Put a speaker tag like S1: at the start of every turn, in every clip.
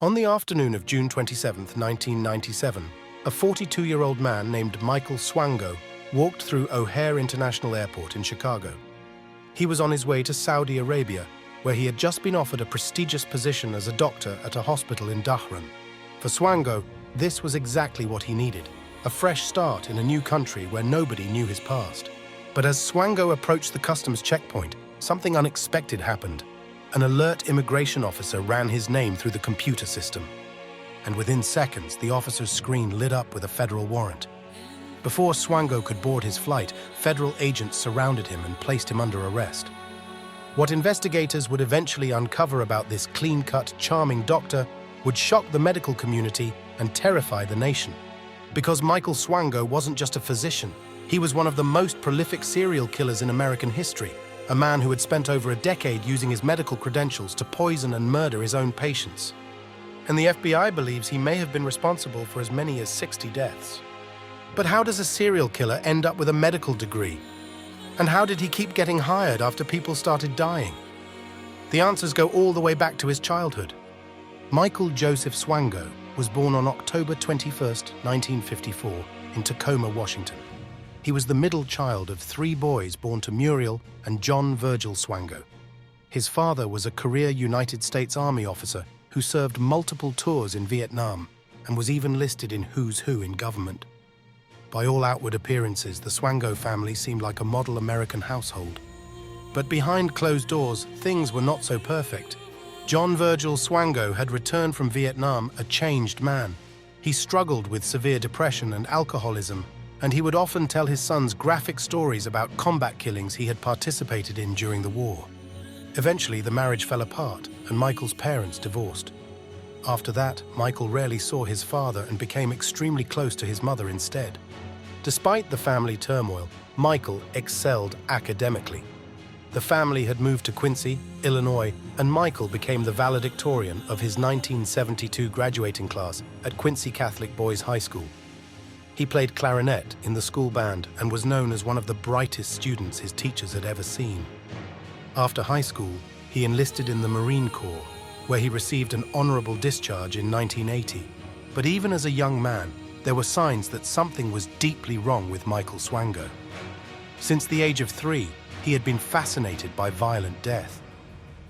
S1: On the afternoon of June 27, 1997, a 42-year-old man named Michael Swango walked through O'Hare International Airport in Chicago. He was on his way to Saudi Arabia, where he had just been offered a prestigious position as a doctor at a hospital in Dhahran. For Swango, this was exactly what he needed, a fresh start in a new country where nobody knew his past. But as Swango approached the customs checkpoint, something unexpected happened. An alert immigration officer ran his name through the computer system. And within seconds, the officer's screen lit up with a federal warrant. Before Swango could board his flight, federal agents surrounded him and placed him under arrest. What investigators would eventually uncover about this clean-cut, charming doctor would shock the medical community and terrify the nation. Because Michael Swango wasn't just a physician, he was one of the most prolific serial killers in American history, a man who had spent over a decade using his medical credentials to poison and murder his own patients. And the FBI believes he may have been responsible for as many as 60 deaths. But how does a serial killer end up with a medical degree? And how did he keep getting hired after people started dying? The answers go all the way back to his childhood. Michael Joseph Swango was born on October 21, 1954, in Tacoma, Washington. He was the middle child of 3 boys born to Muriel and John Virgil Swango. His father was a career United States Army officer who served multiple tours in Vietnam and was even listed in Who's Who in government. By all outward appearances, the Swango family seemed like a model American household. But behind closed doors, things were not so perfect. John Virgil Swango had returned from Vietnam a changed man. He struggled with severe depression and alcoholism, and he would often tell his sons graphic stories about combat killings he had participated in during the war. Eventually, the marriage fell apart, and Michael's parents divorced. After that, Michael rarely saw his father and became extremely close to his mother instead. Despite the family turmoil, Michael excelled academically. The family had moved to Quincy, Illinois, and Michael became the valedictorian of his 1972 graduating class at Quincy Catholic Boys High School. He played clarinet in the school band and was known as one of the brightest students his teachers had ever seen. After high school, he enlisted in the Marine Corps, where he received an honorable discharge in 1980. But even as a young man, there were signs that something was deeply wrong with Michael Swango. Since the age of 3, he had been fascinated by violent death.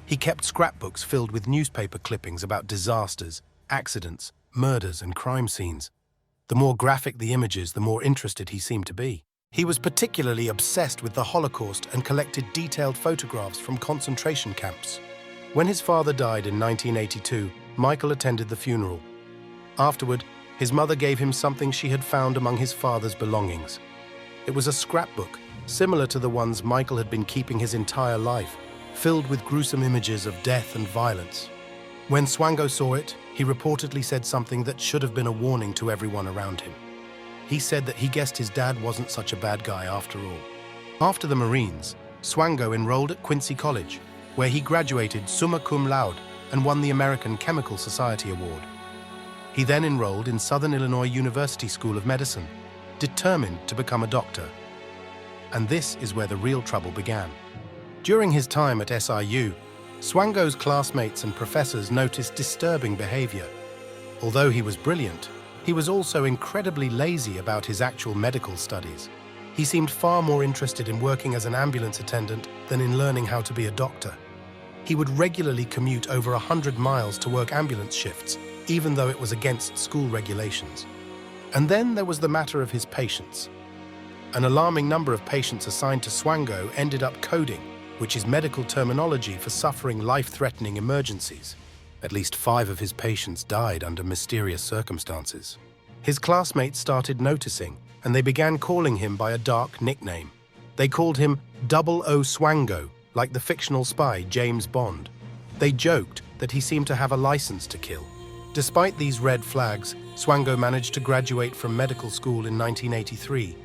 S1: He kept scrapbooks filled with newspaper clippings about disasters, accidents, murders, and crime scenes. The more graphic the images, the more interested he seemed to be. He was particularly obsessed with the Holocaust and collected detailed photographs from concentration camps. When his father died in 1982, Michael attended the funeral. Afterward, his mother gave him something she had found among his father's belongings. It was a scrapbook, similar to the ones Michael had been keeping his entire life, filled with gruesome images of death and violence. When Swango saw it, he reportedly said something that should have been a warning to everyone around him. He said that he guessed his dad wasn't such a bad guy after all. After the Marines, Swango enrolled at Quincy College, where he graduated summa cum laude and won the American Chemical Society Award. He then enrolled in Southern Illinois University School of Medicine, determined to become a doctor. And this is where the real trouble began. During his time at SIU, Swango's classmates and professors noticed disturbing behavior. Although he was brilliant, he was also incredibly lazy about his actual medical studies. He seemed far more interested in working as an ambulance attendant than in learning how to be a doctor. He would regularly commute over 100 miles to work ambulance shifts, even though it was against school regulations. And then there was the matter of his patients. An alarming number of patients assigned to Swango ended up coding, which is medical terminology for suffering life-threatening emergencies. At least 5 of his patients died under mysterious circumstances. His classmates started noticing, and they began calling him by a dark nickname. They called him 00 Swango, like the fictional spy James Bond. They joked that he seemed to have a license to kill. Despite these red flags, Swango managed to graduate from medical school in 1983,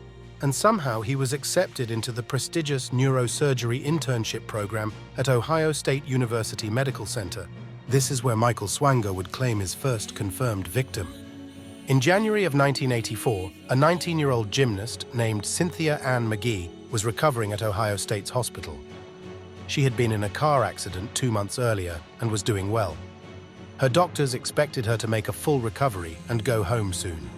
S1: and somehow he was accepted into the prestigious neurosurgery internship program at Ohio State University Medical Center. This is where Michael Swango would claim his first confirmed victim. In January of 1984, a 19-year-old gymnast named Cynthia Ann McGee was recovering at Ohio State's hospital. She had been in a car accident 2 months earlier and was doing well. Her doctors expected her to make a full recovery and go home soon.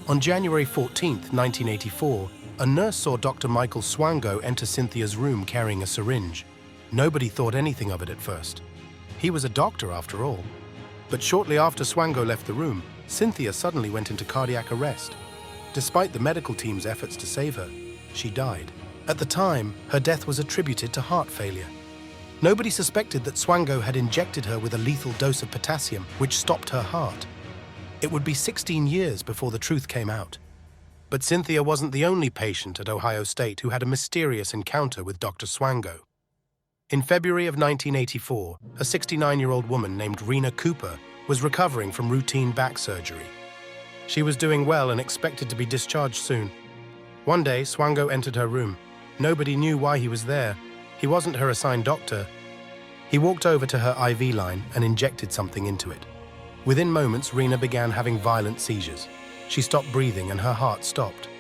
S1: On January 14, 1984, a nurse saw Dr. Michael Swango enter Cynthia's room carrying a syringe. Nobody thought anything of it at first. He was a doctor after all. But shortly after Swango left the room, Cynthia suddenly went into cardiac arrest. Despite the medical team's efforts to save her, she died. At the time, her death was attributed to heart failure. Nobody suspected that Swango had injected her with a lethal dose of potassium, which stopped her heart. It would be 16 years before the truth came out. But Cynthia wasn't the only patient at Ohio State who had a mysterious encounter with Dr. Swango. In February of 1984, a 69-year-old woman named Rena Cooper was recovering from routine back surgery. She was doing well and expected to be discharged soon. One day, Swango entered her room. Nobody knew why he was there. He wasn't her assigned doctor. He walked over to her IV line and injected something into it. Within moments, Rena began having violent seizures. She stopped breathing and her heart stopped.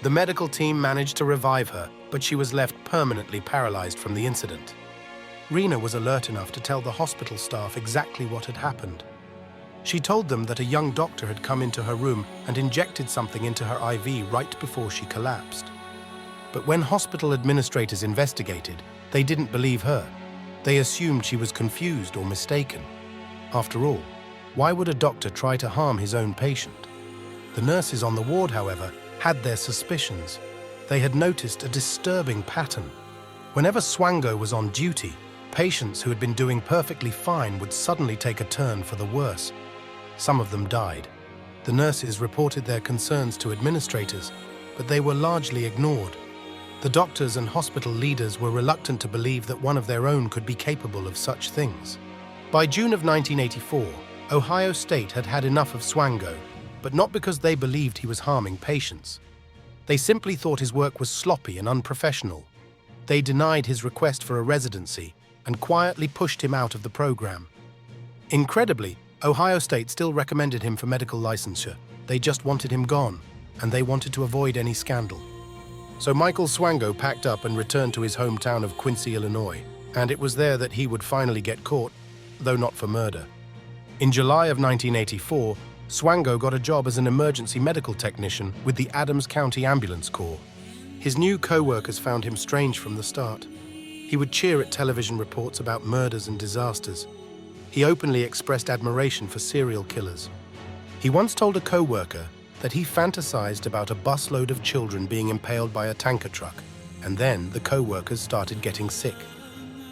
S1: The medical team managed to revive her, but she was left permanently paralyzed from the incident. Rena was alert enough to tell the hospital staff exactly what had happened. She told them that a young doctor had come into her room and injected something into her IV right before she collapsed. But when hospital administrators investigated, they didn't believe her. They assumed she was confused or mistaken. After all, why would a doctor try to harm his own patient? The nurses on the ward, however, had their suspicions. They had noticed a disturbing pattern. Whenever Swango was on duty, patients who had been doing perfectly fine would suddenly take a turn for the worse. Some of them died. The nurses reported their concerns to administrators, but they were largely ignored. The doctors and hospital leaders were reluctant to believe that one of their own could be capable of such things. By June of 1984, Ohio State had had enough of Swango, but not because they believed he was harming patients. They simply thought his work was sloppy and unprofessional. They denied his request for a residency and quietly pushed him out of the program. Incredibly, Ohio State still recommended him for medical licensure. They just wanted him gone, and they wanted to avoid any scandal. So Michael Swango packed up and returned to his hometown of Quincy, Illinois, and it was there that he would finally get caught, though not for murder. In July of 1984, Swango got a job as an emergency medical technician with the Adams County Ambulance Corps. His new co-workers found him strange from the start. He would cheer at television reports about murders and disasters. He openly expressed admiration for serial killers. He once told a co-worker that he fantasized about a busload of children being impaled by a tanker truck, and then the co-workers started getting sick.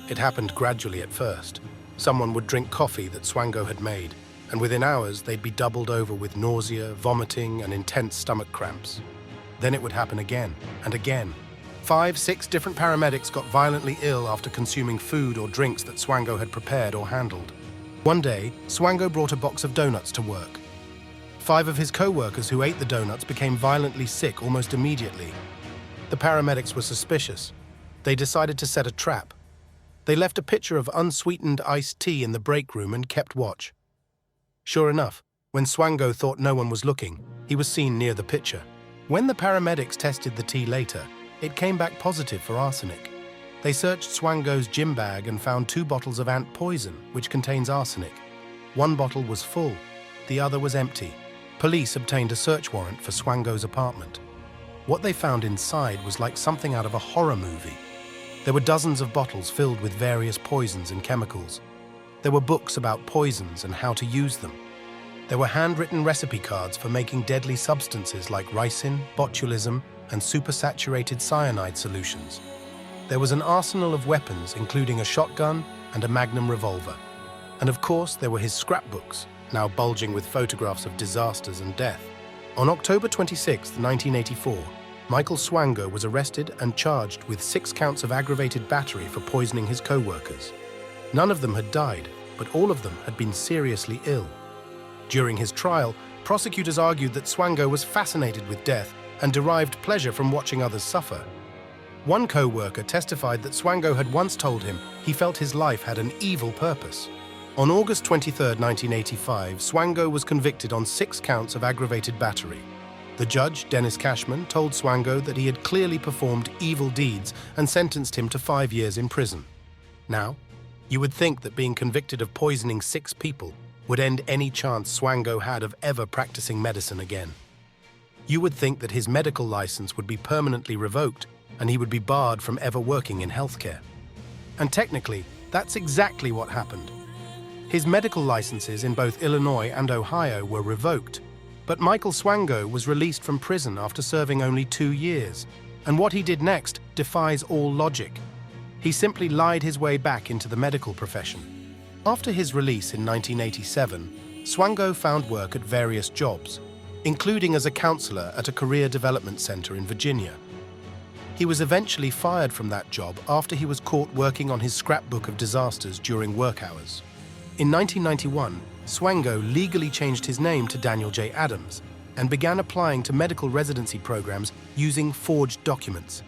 S1: It happened gradually at first. Someone would drink coffee that Swango had made, and within hours they'd be doubled over with nausea, vomiting, and intense stomach cramps. Then it would happen again and again. 5-6 different paramedics got violently ill after consuming food or drinks that Swango had prepared or handled. One day, Swango brought a box of donuts to work. 5 of his co-workers who ate the donuts became violently sick almost immediately. The paramedics were suspicious. They decided to set a trap. They left a pitcher of unsweetened iced tea in the break room and kept watch. Sure enough, when Swango thought no one was looking, he was seen near the pitcher. When the paramedics tested the tea later, it came back positive for arsenic. They searched Swango's gym bag and found 2 bottles of ant poison, which contains arsenic. One bottle was full, the other was empty. Police obtained a search warrant for Swango's apartment. What they found inside was like something out of a horror movie. There were dozens of bottles filled with various poisons and chemicals. There were books about poisons and how to use them. There were handwritten recipe cards for making deadly substances like ricin, botulism, and supersaturated cyanide solutions. There was an arsenal of weapons, including a shotgun and a Magnum revolver. And of course, there were his scrapbooks, now bulging with photographs of disasters and death. On October 26, 1984, Michael Swango was arrested and charged with 6 counts of aggravated battery for poisoning his co-workers. None of them had died, but all of them had been seriously ill. During his trial, prosecutors argued that Swango was fascinated with death and derived pleasure from watching others suffer. One co-worker testified that Swango had once told him he felt his life had an evil purpose. On August 23, 1985, Swango was convicted on 6 counts of aggravated battery. The judge, Dennis Cashman, told Swango that he had clearly performed evil deeds and sentenced him to 5 years in prison. Now, you would think that being convicted of poisoning 6 people would end any chance Swango had of ever practicing medicine again. You would think that his medical license would be permanently revoked and he would be barred from ever working in healthcare. And technically, that's exactly what happened. His medical licenses in both Illinois and Ohio were revoked, but Michael Swango was released from prison after serving only 2 years, and what he did next defies all logic. He simply lied his way back into the medical profession. After his release in 1987, Swango found work at various jobs, including as a counselor at a career development center in Virginia. He was eventually fired from that job after he was caught working on his scrapbook of disasters during work hours. In 1991, Swango legally changed his name to Daniel J. Adams and began applying to medical residency programs using forged documents.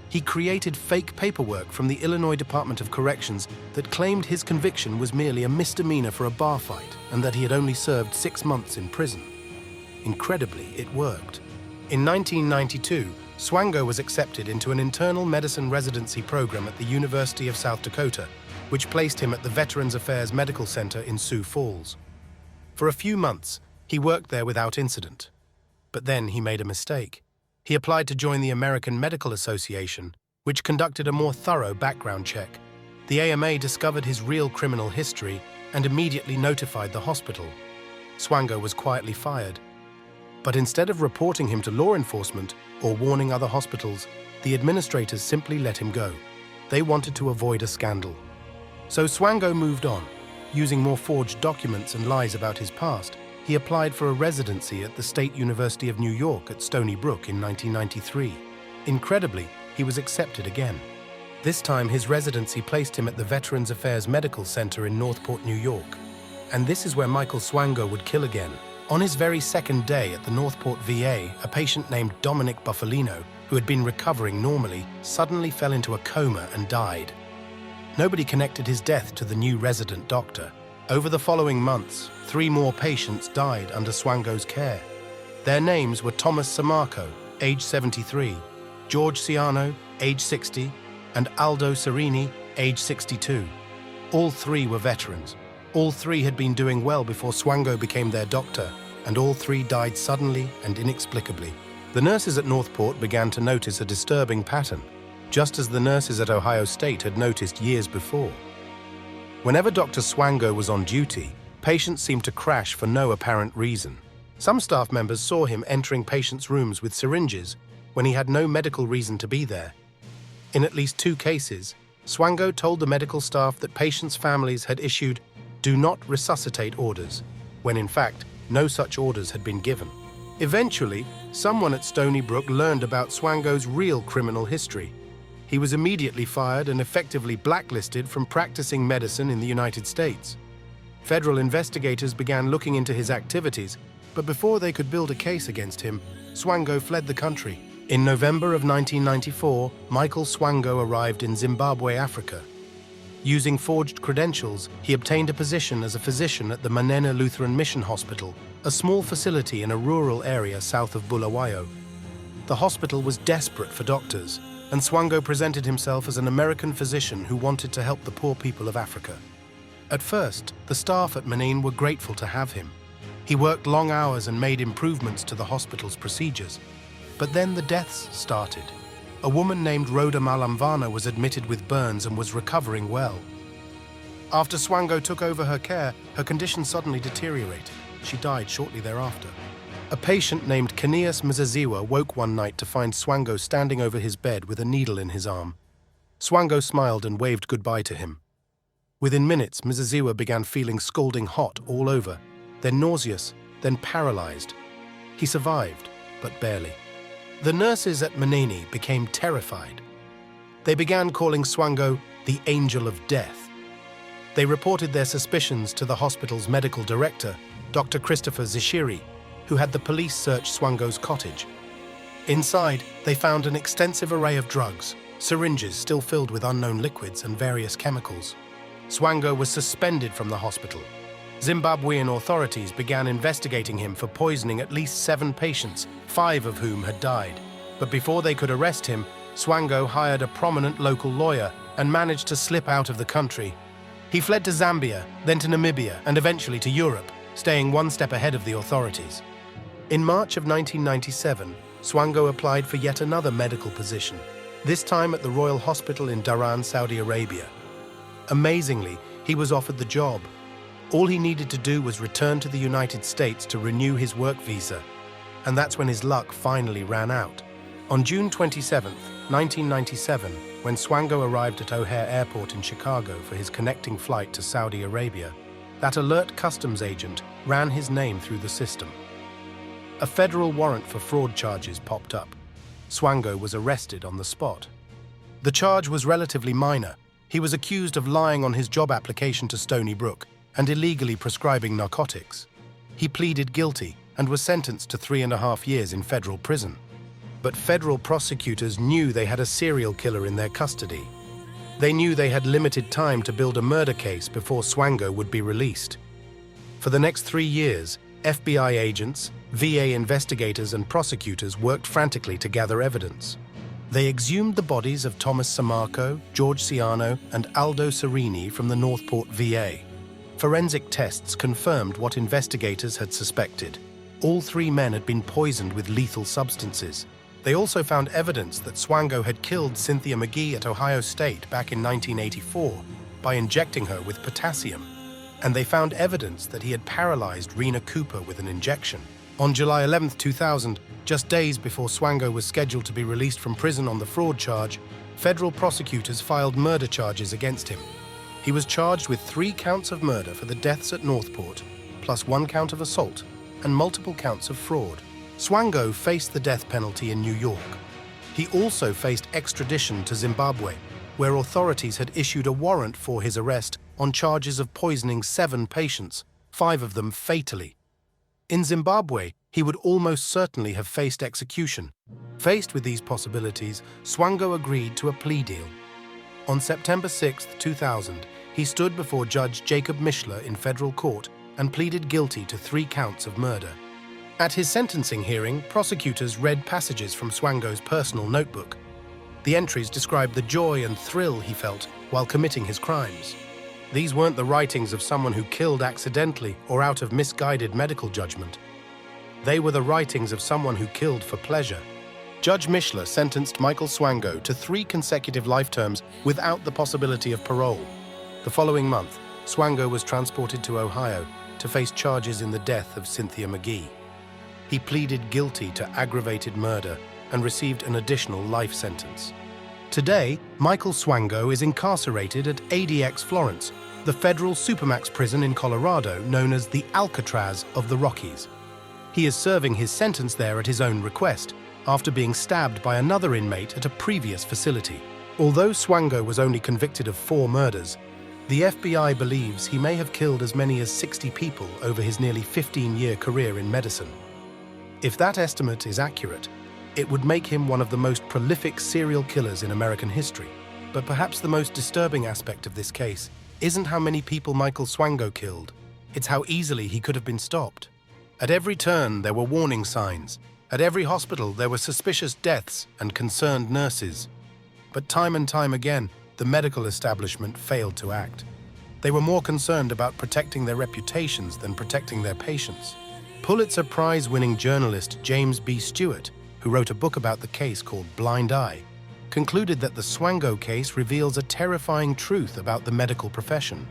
S1: He created fake paperwork from the Illinois Department of Corrections that claimed his conviction was merely a misdemeanor for a bar fight and that he had only served 6 months in prison. Incredibly, it worked. In 1992, Swango was accepted into an internal medicine residency program at the University of South Dakota, which placed him at the Veterans Affairs Medical Center in Sioux Falls. For a few months, he worked there without incident. But then he made a mistake. He applied to join the American Medical Association, which conducted a more thorough background check. The AMA discovered his real criminal history and immediately notified the hospital. Swango was quietly fired. But instead of reporting him to law enforcement or warning other hospitals, the administrators simply let him go. They wanted to avoid a scandal. So Swango moved on. Using more forged documents and lies about his past, he applied for a residency at the State University of New York at Stony Brook in 1993. Incredibly, he was accepted again. This time, his residency placed him at the Veterans Affairs Medical Center in Northport, New York. And this is where Michael Swango would kill again. On his very second day at the Northport VA, a patient named Dominic Buffalino, who had been recovering normally, suddenly fell into a coma and died. Nobody connected his death to the new resident doctor. Over the following months, 3 more patients died under Swango's care. Their names were Thomas Samarco, age 73, George Ciano, age 60, and Aldo Serini, age 62. All 3 were veterans. All 3 had been doing well before Swango became their doctor, and all 3 died suddenly and inexplicably. The nurses at Northport began to notice a disturbing pattern, just as the nurses at Ohio State had noticed years before. Whenever Dr. Swango was on duty, patients seemed to crash for no apparent reason. Some staff members saw him entering patients' rooms with syringes when he had no medical reason to be there. In at least 2 cases, Swango told the medical staff that patients' families had issued "do not resuscitate" orders, when in fact, no such orders had been given. Eventually, someone at Stony Brook learned about Swango's real criminal history. He was immediately fired and effectively blacklisted from practicing medicine in the United States. Federal investigators began looking into his activities, but before they could build a case against him, Swango fled the country. In November of 1994, Michael Swango arrived in Zimbabwe, Africa. Using forged credentials, he obtained a position as a physician at the Manena Lutheran Mission Hospital, a small facility in a rural area south of Bulawayo. The hospital was desperate for doctors, and Swango presented himself as an American physician who wanted to help the poor people of Africa. At first, the staff at Manena were grateful to have him. He worked long hours and made improvements to the hospital's procedures. But then the deaths started. A woman named Rhoda Malamvana was admitted with burns and was recovering well. After Swango took over her care, her condition suddenly deteriorated. She died shortly thereafter. A patient named Kanias Mzaziwa woke one night to find Swango standing over his bed with a needle in his arm. Swango smiled and waved goodbye to him. Within minutes, Mzaziwa began feeling scalding hot all over, then nauseous, then paralyzed. He survived, but barely. The nurses at Maneni became terrified. They began calling Swango the Angel of Death. They reported their suspicions to the hospital's medical director, Dr. Christopher Zishiri, who had the police search Swango's cottage. Inside, they found an extensive array of drugs, syringes still filled with unknown liquids and various chemicals. Swango was suspended from the hospital. Zimbabwean authorities began investigating him for poisoning at least 7 patients, 5 of whom had died. But before they could arrest him, Swango hired a prominent local lawyer and managed to slip out of the country. He fled to Zambia, then to Namibia, and eventually to Europe. staying one step ahead of the authorities. In March of 1997, Swango applied for yet another medical position, this time at the Royal Hospital in Dhahran, Saudi Arabia. Amazingly, he was offered the job. All he needed to do was return to the United States to renew his work visa, and that's when his luck finally ran out. On June 27, 1997, when Swango arrived at O'Hare Airport in Chicago for his connecting flight to Saudi Arabia, that alert customs agent ran his name through the system. A federal warrant for fraud charges popped up. Swango was arrested on the spot. The charge was relatively minor. He was accused of lying on his job application to Stony Brook and illegally prescribing narcotics. He pleaded guilty and was sentenced to 3.5 years in federal prison. But federal prosecutors knew they had a serial killer in their custody. They knew they had limited time to build a murder case before Swango would be released. For the next 3 years, FBI agents, VA investigators and prosecutors worked frantically to gather evidence. They exhumed the bodies of Thomas Samarco, George Ciano and Aldo Serini from the Northport VA. Forensic tests confirmed what investigators had suspected. All 3 men had been poisoned with lethal substances. They also found evidence that Swango had killed Cynthia McGee at Ohio State back in 1984 by injecting her with potassium. And they found evidence that he had paralyzed Rena Cooper with an injection. On July 11, 2000, just days before Swango was scheduled to be released from prison on the fraud charge, federal prosecutors filed murder charges against him. He was charged with 3 counts of murder for the deaths at Northport, plus 1 count of assault, and multiple counts of fraud. Swango faced the death penalty in New York. He also faced extradition to Zimbabwe, where authorities had issued a warrant for his arrest on charges of poisoning 7 patients, 5 of them fatally. In Zimbabwe, he would almost certainly have faced execution. Faced with these possibilities, Swango agreed to a plea deal. On September 6, 2000, he stood before Judge Jacob Mishler in federal court and pleaded guilty to 3 counts of murder. At his sentencing hearing, prosecutors read passages from Swango's personal notebook. The entries described the joy and thrill he felt while committing his crimes. These weren't the writings of someone who killed accidentally or out of misguided medical judgment. They were the writings of someone who killed for pleasure. Judge Mishler sentenced Michael Swango to 3 consecutive life terms without the possibility of parole. The following month, Swango was transported to Ohio to face charges in the death of Cynthia McGee. He pleaded guilty to aggravated murder and received an additional life sentence. Today, Michael Swango is incarcerated at ADX Florence, the federal supermax prison in Colorado known as the Alcatraz of the Rockies. He is serving his sentence there at his own request, after being stabbed by another inmate at a previous facility. Although Swango was only convicted of 4 murders, the FBI believes he may have killed as many as 60 people over his nearly 15-year career in medicine. If that estimate is accurate, it would make him one of the most prolific serial killers in American history. But perhaps the most disturbing aspect of this case isn't how many people Michael Swango killed, it's how easily he could have been stopped. At every turn, there were warning signs. At every hospital, there were suspicious deaths and concerned nurses. But time and time again, the medical establishment failed to act. They were more concerned about protecting their reputations than protecting their patients. Pulitzer Prize-winning journalist James B. Stewart, who wrote a book about the case called Blind Eye, concluded that the Swango case reveals a terrifying truth about the medical profession.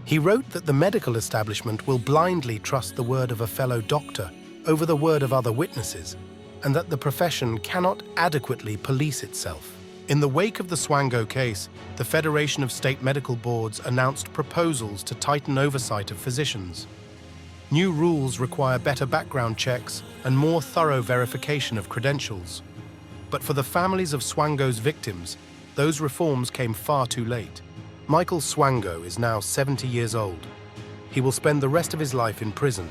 S1: He wrote that the medical establishment will blindly trust the word of a fellow doctor over the word of other witnesses, and that the profession cannot adequately police itself. In the wake of the Swango case, the Federation of State Medical Boards announced proposals to tighten oversight of physicians. New rules require better background checks and more thorough verification of credentials. But for the families of Swango's victims, those reforms came far too late. Michael Swango is now 70 years old. He will spend the rest of his life in prison,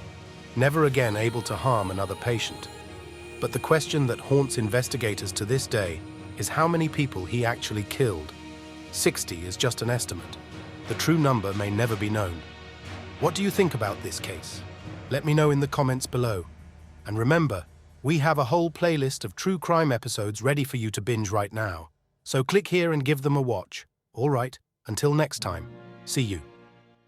S1: never again able to harm another patient. But the question that haunts investigators to this day is how many people he actually killed. 60 is just an estimate. The true number may never be known. What do you think about this case? Let me know in the comments below. And remember, we have a whole playlist of true crime episodes ready for you to binge right now. So click here and give them a watch. All right, until next time, see you.